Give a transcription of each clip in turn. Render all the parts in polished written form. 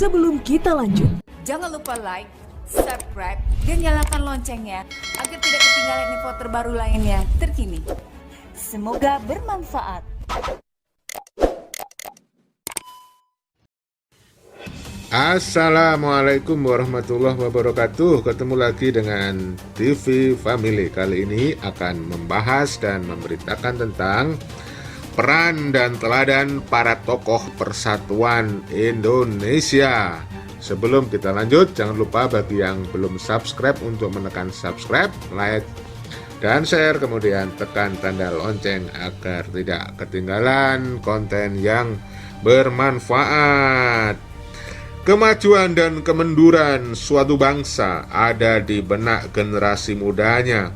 Sebelum kita lanjut, Jangan lupa like, subscribe, dan nyalakan loncengnya agar tidak ketinggalan info terbaru lainnya terkini. Semoga bermanfaat. Assalamualaikum warahmatullahi wabarakatuh. Ketemu lagi dengan TV Family. Kali ini akan membahas dan memberitakan tentang peran dan teladan para tokoh persatuan Indonesia. Sebelum kita lanjut, jangan lupa bagi yang belum subscribe untuk menekan subscribe, like, dan share, kemudian tekan tanda lonceng agar tidak ketinggalan konten yang bermanfaat. Kemajuan dan kemunduran suatu bangsa ada di benak generasi mudanya.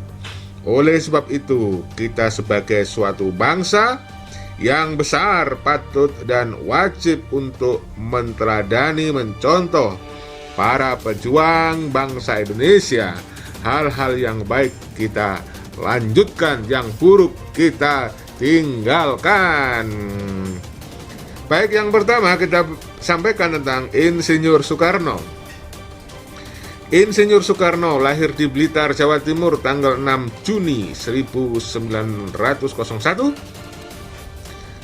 Oleh sebab itu, kita sebagai suatu bangsa yang besar patut dan wajib untuk menteladani, mencontoh para pejuang bangsa Indonesia. Hal-hal yang baik kita lanjutkan, yang buruk kita tinggalkan. Baik, yang pertama kita sampaikan tentang Insinyur Soekarno. Insinyur Soekarno lahir di Blitar, Jawa Timur tanggal 6 Juni 1901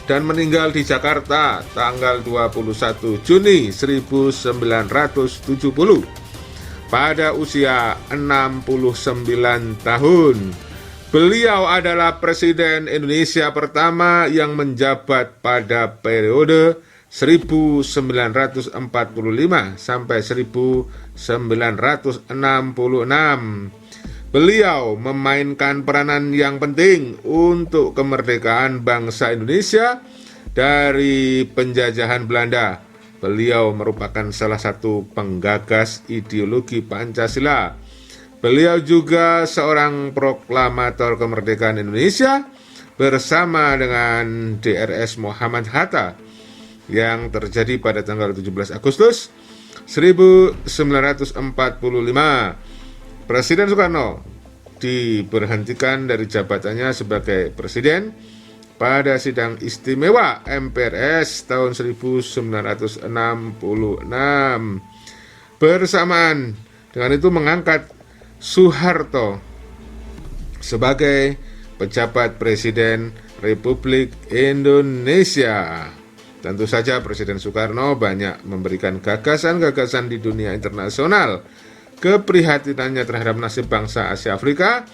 dan meninggal di Jakarta tanggal 21 Juni 1970 pada usia 69 tahun. Beliau adalah Presiden Indonesia pertama yang menjabat pada periode 1945 sampai 1966. Beliau memainkan peranan yang penting untuk kemerdekaan bangsa Indonesia dari penjajahan Belanda. Beliau merupakan salah satu penggagas ideologi Pancasila. Beliau juga seorang proklamator kemerdekaan Indonesia bersama dengan DRS Muhammad Hatta yang terjadi pada tanggal 17 Agustus 1945. Presiden Soekarno diberhentikan dari jabatannya sebagai presiden pada sidang istimewa MPRS tahun 1966. Bersamaan dengan itu mengangkat Soeharto sebagai pejabat Presiden Republik Indonesia. Tentu saja Presiden Soekarno banyak memberikan gagasan-gagasan di dunia internasional. Keprihatinannya terhadap nasib bangsa Asia Afrika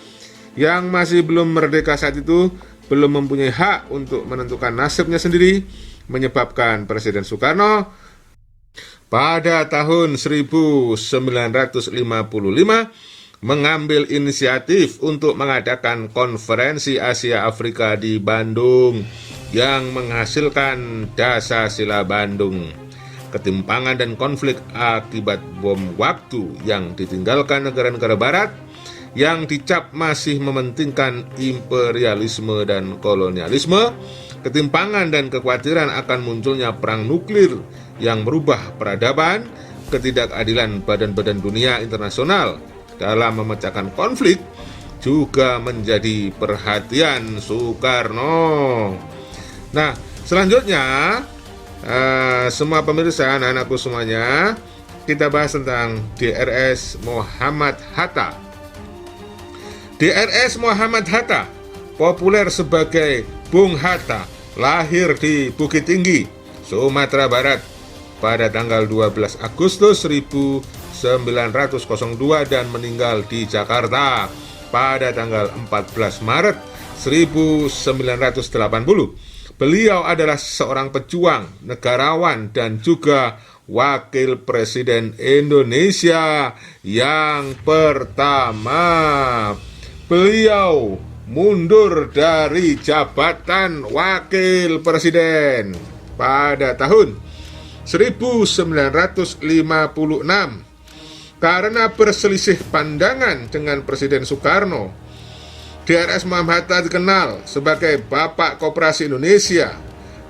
yang masih belum merdeka saat itu, belum mempunyai hak untuk menentukan nasibnya sendiri, menyebabkan Presiden Soekarno pada tahun 1955 mengambil inisiatif untuk mengadakan konferensi Asia Afrika di Bandung yang menghasilkan Dasar-Sila Bandung. Ketimpangan dan konflik akibat bom waktu yang ditinggalkan negara-negara barat yang dicap masih mementingkan imperialisme dan kolonialisme, ketimpangan dan kekhawatiran akan munculnya perang nuklir yang merubah peradaban, ketidakadilan badan-badan dunia internasional dalam memecahkan konflik juga menjadi perhatian Soekarno. Nah, selanjutnya semua pemirsa, anak-anakku semuanya, kita bahas tentang DRS Muhammad Hatta. DRS Muhammad Hatta, populer sebagai Bung Hatta, lahir di Bukit Tinggi, Sumatera Barat pada tanggal 12 Agustus 1902 dan meninggal di Jakarta pada tanggal 14 Maret 1980. Beliau adalah seorang pejuang, negarawan, dan juga wakil presiden Indonesia yang pertama. Beliau mundur dari jabatan wakil presiden pada tahun 1956 karena berselisih pandangan dengan Presiden Soekarno. DRS Muhammad Hatta dikenal sebagai Bapak Koperasi Indonesia.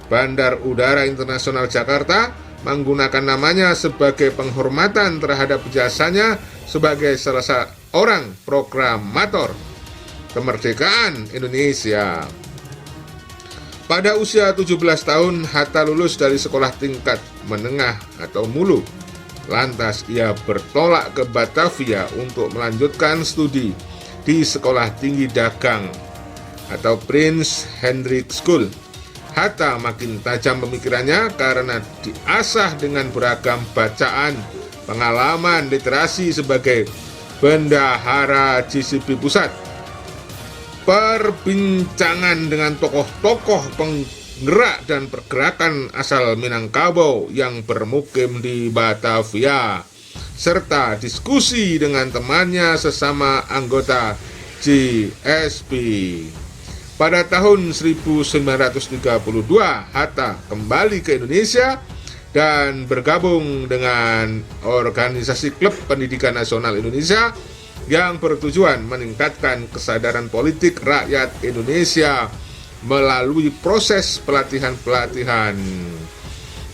Bandar Udara Internasional Jakarta menggunakan namanya sebagai penghormatan terhadap jasanya sebagai salah seorang proklamator kemerdekaan Indonesia. Pada usia 17 tahun, Hatta lulus dari sekolah tingkat menengah atau MULU Lantas ia bertolak ke Batavia untuk melanjutkan studi di Sekolah Tinggi Dagang atau Prince Hendrik School. Hatta makin tajam pemikirannya karena diasah dengan beragam bacaan, pengalaman, literasi sebagai bendahara GCP Pusat. Perbincangan dengan tokoh-tokoh penggerak dan pergerakan asal Minangkabau yang bermukim di Batavia, serta diskusi dengan temannya sesama anggota GSP. Pada tahun 1932, Hatta kembali ke Indonesia dan bergabung dengan organisasi Klub Pendidikan Nasional Indonesia yang bertujuan meningkatkan kesadaran politik rakyat Indonesia melalui proses pelatihan-pelatihan.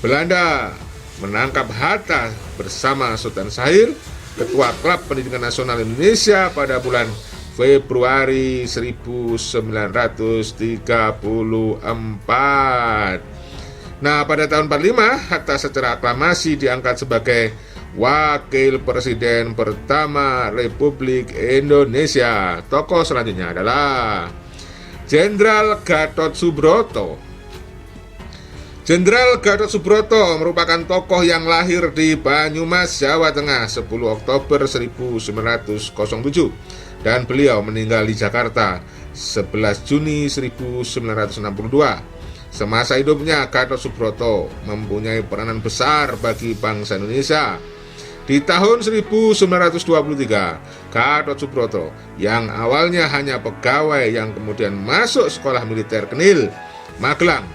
Belanda menangkap Hatta bersama Sultan Syahrir, Ketua Klub Pendidikan Nasional Indonesia, pada bulan Februari 1934. Nah, pada tahun 45, Hatta secara aklamasi diangkat sebagai Wakil Presiden pertama Republik Indonesia. Tokoh selanjutnya adalah Jenderal Gatot Subroto. Jenderal Gatot Subroto merupakan tokoh yang lahir di Banyumas, Jawa Tengah 10 Oktober 1907 dan beliau meninggal di Jakarta 11 Juni 1962. Semasa hidupnya, Gatot Subroto mempunyai peranan besar bagi bangsa Indonesia. Di tahun 1923, Gatot Subroto yang awalnya hanya pegawai yang kemudian masuk sekolah militer Kenil, Magelang.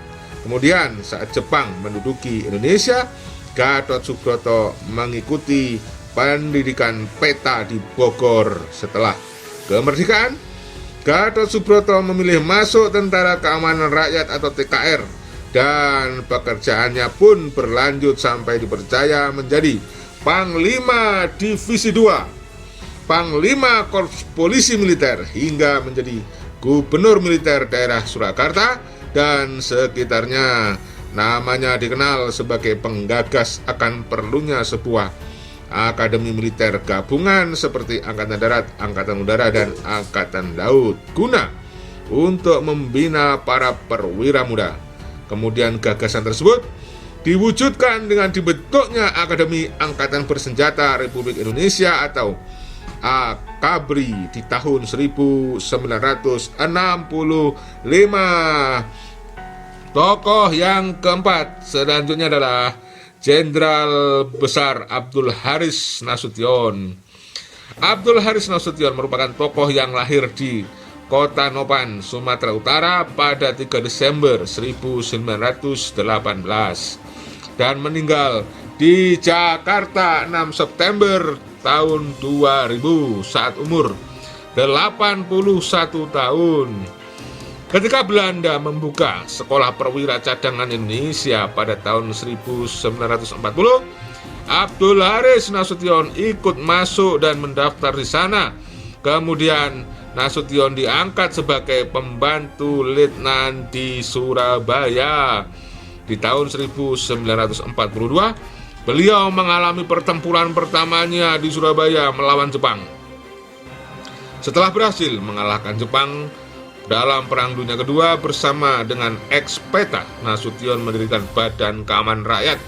Kemudian saat Jepang menduduki Indonesia, Gatot Subroto mengikuti pendidikan peta di Bogor. Setelah kemerdekaan, Gatot Subroto memilih masuk Tentara Keamanan Rakyat atau TKR, dan pekerjaannya pun berlanjut sampai dipercaya menjadi Panglima Divisi 2, Panglima Korps Polisi Militer, hingga menjadi Gubernur Militer Daerah Surakarta dan sekitarnya. Namanya dikenal sebagai penggagas akan perlunya sebuah akademi militer gabungan seperti Angkatan Darat, Angkatan Udara, dan Angkatan Laut guna untuk membina para perwira muda. Kemudian gagasan tersebut diwujudkan dengan dibentuknya Akademi Angkatan Bersenjata Republik Indonesia atau AKABRI di tahun 1965. Tokoh yang keempat selanjutnya adalah Jenderal Besar Abdul Haris Nasution. Abdul Haris Nasution merupakan tokoh yang lahir di Kota Nopan, Sumatera Utara pada 3 Desember 1918 dan meninggal di Jakarta 6 September tahun 2000 saat umur 81 tahun. Ketika Belanda membuka Sekolah Perwira Cadangan Indonesia pada tahun 1940, Abdul Haris Nasution ikut masuk dan mendaftar di sana. Kemudian Nasution diangkat sebagai pembantu letnan di Surabaya. Di tahun 1942, beliau mengalami pertempuran pertamanya di Surabaya melawan Jepang. Setelah berhasil mengalahkan Jepang dalam Perang Dunia Kedua bersama dengan Ekspeta, Nasution mendirikan Badan Keamanan Rakyat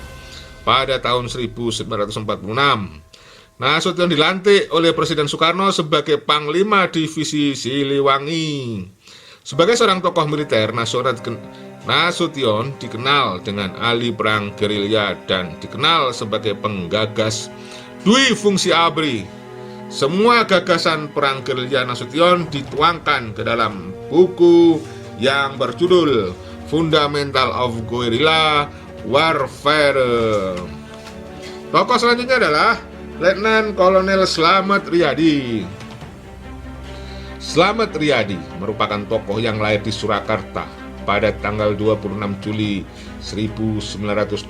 pada tahun 1946. Nasution dilantik oleh Presiden Soekarno sebagai Panglima Divisi Siliwangi. Sebagai seorang tokoh militer nasional, Nasution dikenal dengan ahli perang gerilya dan dikenal sebagai penggagas Dwi Fungsi ABRI. Semua gagasan perang gerilya Nasution dituangkan ke dalam buku yang berjudul Fundamental of Guerrilla Warfare. Tokoh selanjutnya adalah Letnan Kolonel Slamet Riyadi. Slamet Riyadi merupakan tokoh yang lahir di Surakarta pada tanggal 26 Juli 1927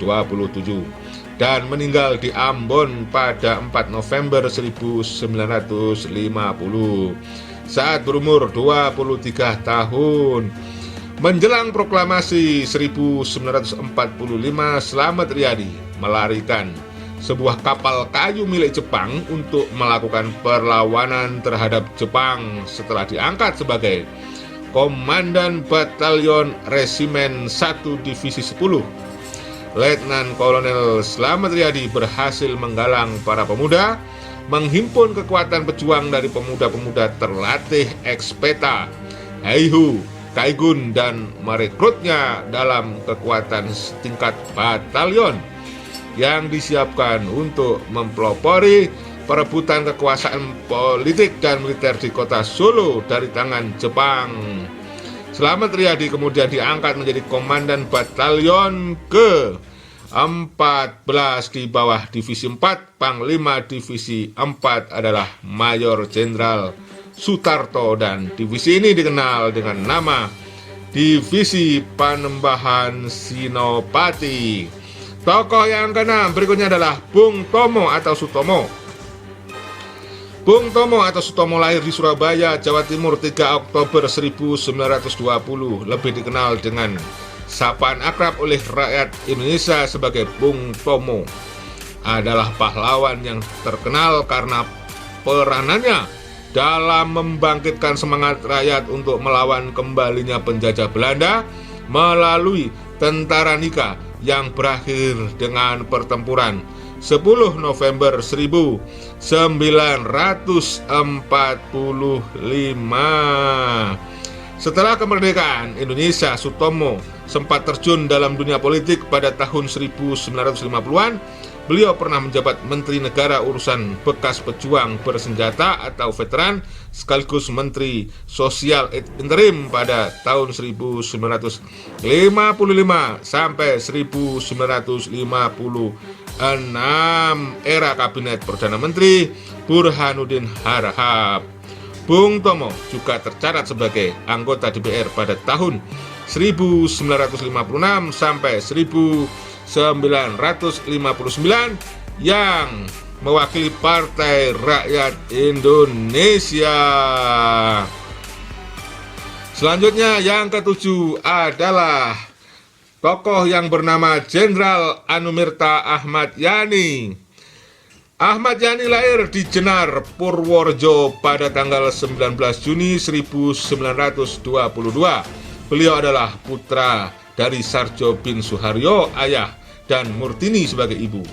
dan meninggal di Ambon pada 4 November 1950 saat berumur 23 tahun. Menjelang proklamasi 1945, Slamet Riyadi melarikan sebuah kapal kayu milik Jepang untuk melakukan perlawanan terhadap Jepang setelah diangkat sebagai Komandan Batalion Resimen 1 Divisi 10. Letnan Kolonel Slamet Riyadi berhasil menggalang para pemuda, menghimpun kekuatan pejuang dari pemuda-pemuda terlatih ekspeta, Haihu, Kaigun, dan merekrutnya dalam kekuatan tingkat batalion yang disiapkan untuk mempelopori perebutan kekuasaan politik dan militer di kota Solo dari tangan Jepang. Slamet Riyadi kemudian diangkat menjadi Komandan Batalion ke-14 di bawah Divisi 4. Panglima Divisi 4 adalah Mayor Jenderal Sutarto, dan divisi ini dikenal dengan nama Divisi Panembahan Sinopati. Tokoh yang keenam berikutnya adalah Bung Tomo atau Sutomo. Bung Tomo atau Sutomo lahir di Surabaya, Jawa Timur 3 Oktober 1920. Lebih dikenal dengan sapaan akrab oleh rakyat Indonesia sebagai Bung Tomo. Adalah pahlawan yang terkenal karena peranannya dalam membangkitkan semangat rakyat untuk melawan kembalinya penjajah Belanda melalui Tentara Nika yang berakhir dengan pertempuran 10 November 1945. Setelah kemerdekaan Indonesia, Sutomo sempat terjun dalam dunia politik. Pada tahun 1950-an, beliau pernah menjabat Menteri Negara Urusan Bekas Pejuang Bersenjata atau Veteran, sekaligus Menteri Sosial Interim pada tahun 1955 sampai 1956, era Kabinet Perdana Menteri Burhanuddin Harahap. Bung Tomo juga tercatat sebagai anggota DPR pada tahun 1956 sampai 1959 yang mewakili Partai Rakyat Indonesia. Selanjutnya yang ketujuh adalah tokoh yang bernama Jenderal Anumerta Ahmad Yani. Ahmad Yani lahir di Jenar, Purworejo pada tanggal 19 Juni 1922. Beliau adalah putra dari Sarjo bin Suharyo, ayah, dan Murtini sebagai ibu.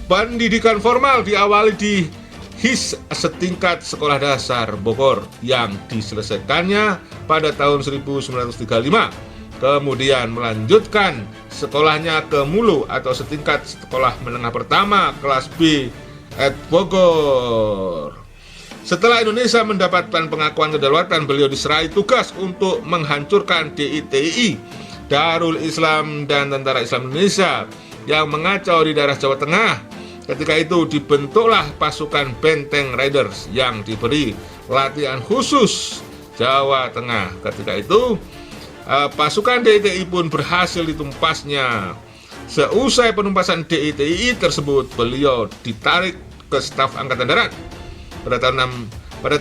Pendidikan formal diawali di HIS setingkat sekolah dasar Bogor yang diselesaikannya pada tahun 1935. Kemudian melanjutkan sekolahnya ke Mulu atau setingkat sekolah menengah pertama kelas B at Bogor. Setelah Indonesia mendapatkan pengakuan kedaulatan, beliau diserai tugas untuk menghancurkan DITI, Darul Islam dan Tentara Islam Indonesia yang mengacau di daerah Jawa Tengah. Ketika itu dibentuklah pasukan Benteng Riders yang diberi latihan khusus Jawa Tengah. Ketika itu pasukan DITI pun berhasil ditumpasnya. Seusai penumpasan DITI tersebut, beliau ditarik ke staf Angkatan Darat. Pada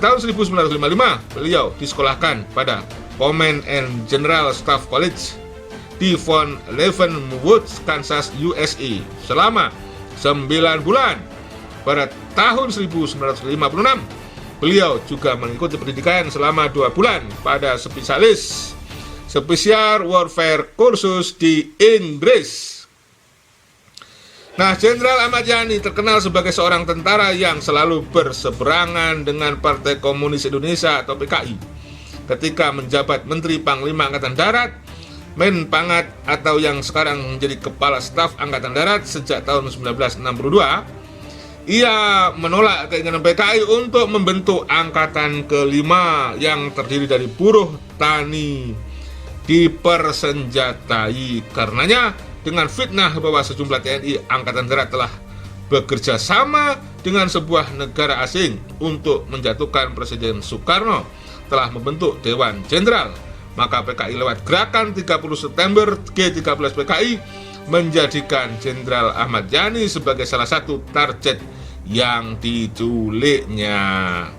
tahun 1955, beliau disekolahkan pada Command and General Staff College di Von Leavenworth, Kansas, USA selama 9 bulan. Pada tahun 1956, beliau juga mengikuti pendidikan selama 2 bulan pada Special Warfare Kursus di Inggris. Nah, Jenderal Ahmad Yani terkenal sebagai seorang tentara yang selalu berseberangan dengan Partai Komunis Indonesia atau PKI. Ketika menjabat Menteri Panglima Angkatan Darat, Menpangat atau yang sekarang menjadi Kepala Staf Angkatan Darat sejak tahun 1962, ia menolak keinginan PKI untuk membentuk Angkatan ke-5 yang terdiri dari buruh tani dipersenjatai. Karenanya, dengan fitnah bahwa sejumlah TNI Angkatan Darat telah bekerja sama dengan sebuah negara asing untuk menjatuhkan Presiden Soekarno, telah membentuk Dewan Jenderal, maka PKI lewat gerakan 30 September G13 PKI menjadikan Jenderal Ahmad Yani sebagai salah satu target yang diculiknya.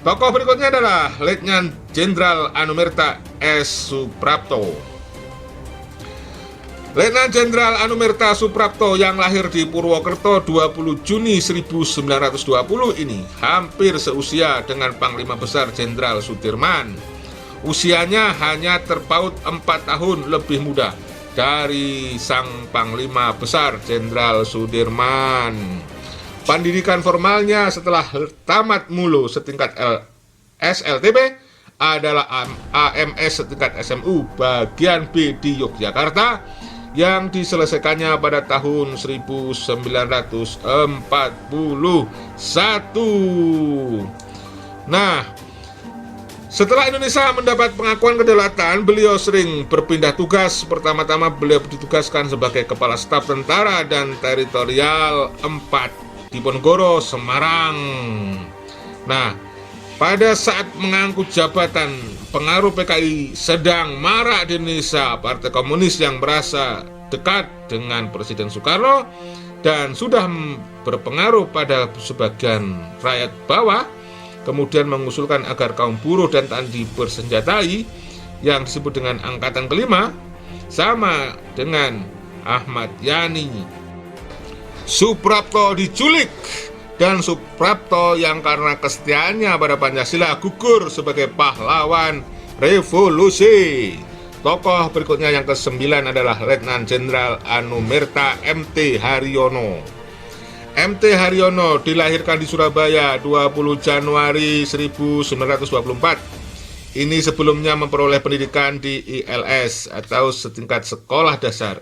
Tokoh berikutnya adalah Letnan Jenderal Anumerta S. Suprapto. Letnan Jenderal Anumerta Suprapto yang lahir di Purwokerto 20 Juni 1920 ini hampir seusia dengan Panglima Besar Jenderal Sudirman. Usianya hanya terpaut 4 tahun lebih muda dari sang Panglima Besar Jenderal Sudirman. Pendidikan formalnya setelah tamat mulu setingkat SLTB adalah AMS setingkat SMU bagian B di Yogyakarta yang diselesaikannya pada tahun 1941. Nah, setelah Indonesia mendapat pengakuan kedaulatan, beliau sering berpindah tugas. Pertama-tama beliau ditugaskan sebagai Kepala Staf Tentara dan Teritorial 4 di Ponorogo, Semarang. Nah, pada saat mengangkut jabatan, pengaruh PKI sedang marak di Indonesia. Partai Komunis yang merasa dekat dengan Presiden Soekarno dan sudah berpengaruh pada sebagian rakyat bawah, kemudian mengusulkan agar kaum buruh dan tani bersenjatai yang disebut dengan Angkatan Kelima sama dengan Ahmad Yani. Suprapto diculik dan Suprapto yang karena kesetiaannya pada Pancasila gugur sebagai pahlawan revolusi. Tokoh berikutnya yang ke-9 adalah Letnan Jenderal Anumerta MT Haryono. MT Haryono dilahirkan di Surabaya 20 Januari 1924. Ini sebelumnya memperoleh pendidikan di ILS atau setingkat sekolah dasar.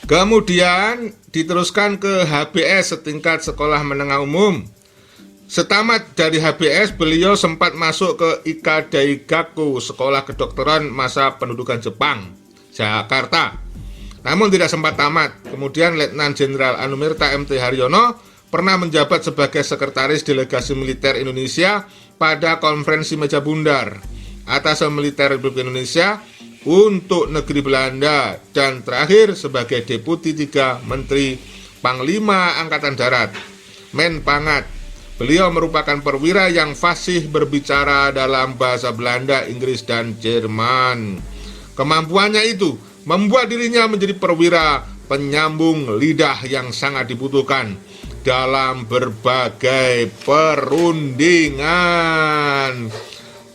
Kemudian diteruskan ke HBS setingkat sekolah menengah umum. Setamat dari HBS, beliau sempat masuk ke Ika Daigaku, sekolah kedokteran masa pendudukan Jepang, Jakarta. Namun tidak sempat tamat. Kemudian Letnan Jenderal Anumerta MT Haryono pernah menjabat sebagai Sekretaris Delegasi Militer Indonesia pada Konferensi Meja Bundar Atas Militer Republik Indonesia untuk negeri Belanda, dan terakhir sebagai Deputi 3 Menteri Panglima Angkatan Darat, Menpangat. Beliau merupakan perwira yang fasih berbicara dalam bahasa Belanda, Inggris, dan Jerman. Kemampuannya itu membuat dirinya menjadi perwira penyambung lidah yang sangat dibutuhkan dalam berbagai perundingan.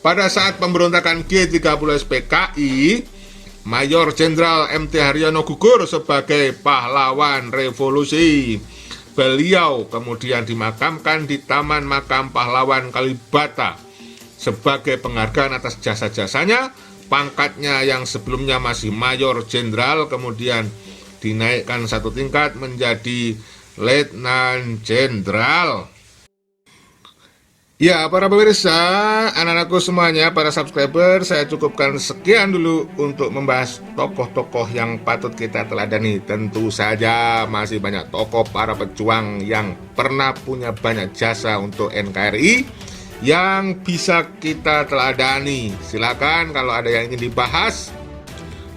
Pada saat pemberontakan G30 SPKI, Mayor Jenderal MT Haryono gugur sebagai pahlawan revolusi. Beliau kemudian dimakamkan di Taman Makam Pahlawan Kalibata. Sebagai penghargaan atas jasa-jasanya, pangkatnya yang sebelumnya masih Mayor Jenderal kemudian dinaikkan 1 tingkat menjadi Letnan Jenderal. Ya, para pemirsa, anak-anakku semuanya, para subscriber, saya cukupkan sekian dulu untuk membahas tokoh-tokoh yang patut kita teladani. Tentu saja masih banyak tokoh para pejuang yang pernah punya banyak jasa untuk NKRI yang bisa kita teladani. Silakan kalau ada yang ingin dibahas,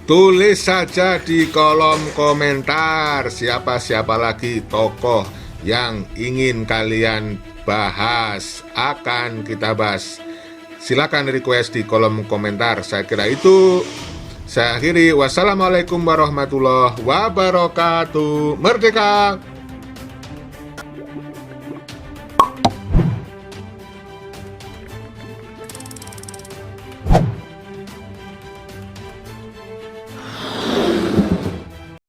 tulis saja di kolom komentar siapa-siapa lagi tokoh yang ingin kalian bahas, akan kita bahas. Silakan request di kolom komentar. Saya kira itu. Saya akhiri. Wassalamualaikum warahmatullahi wabarakatuh. Merdeka!